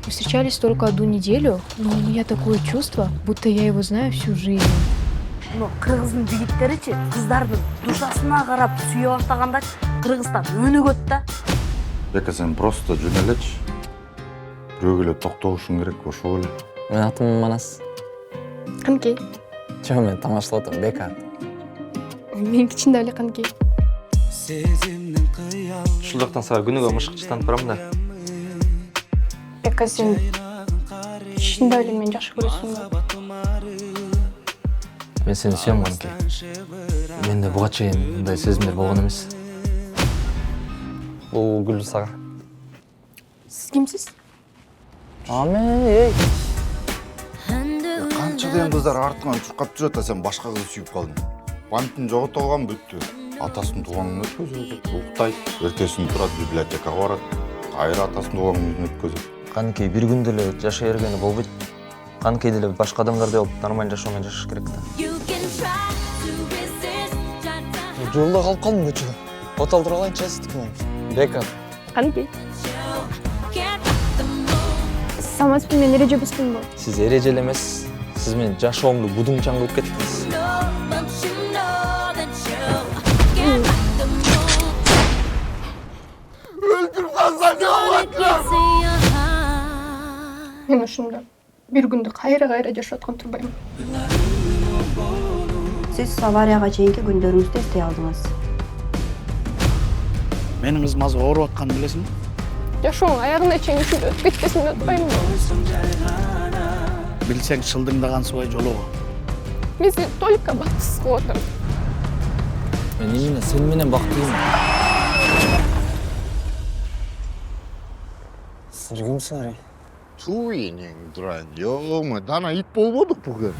Мы встречались только одну неделю, но у меня такое чувство, будто я его знаю всю жизнь. Ну, кыргыздын жигиттеричи кыздардын душасына карап сүйө баштаганда Кыргызстан өнүгөт да. Бека, сен просто жөн элечи. Бирөөгө эле токтолушуң керек, ошол эле. Менин атым Манас. Канкей. Жок, мен тамашалап атам, Бека. Мен кичинде эле Канкей. Ушулдуктан сага күнүгө мышкычтанып барам да. Бека, сен кичинде эле мени жакшы көрөсүң да. Мен сени сүйөм, Канкей. Менде буга чейин мындай сезимдер болгон эмес. Бул гүл сага. Сиз кимсиз? Эй. Канча деген кыздар артыңан чуркап жүрөт да сен башка кызды сүйүп калдың. Памятин жогото алган бүттү. Атасынын туулган күнүн өткөзөт, уктайт, эртесин турат, библиотекага барат, кайра атасынын туулган күнүн өткөзөт. Канкей бир күндө эле жашай бергени болбойт. Канкей деле башка адамдардай болуп нормалдуу жашоо менен жашаш керек да. Жолдо калып калдым көчөдө. Отал тура алайынчы эстикмин. Бека. Канкей. Самас менен эреже бұздыңбы? Сиз эрежеле эмес, сиз менин жашоомду будуңчаң кылып кеттиңиз. Мен ушунда бир күндү кайра жашап аткан турбаймын. Siz аварияга чейинки күндөрүңүздү эстей алдыңыз. Менин кызым азыр ооруп атканын билесиңби? Жашоонун аягына чейин ушундай өтүп кеткесин деп атпаймынбы? Билсең шылдыңдаган субай жолого. Мен сени только бактысыз кылып атам. Мен именно сени менен бактылымын. Сиз кимсиңер? Туйнең дуран, ё-мо, дана ит болбодук бүгүн.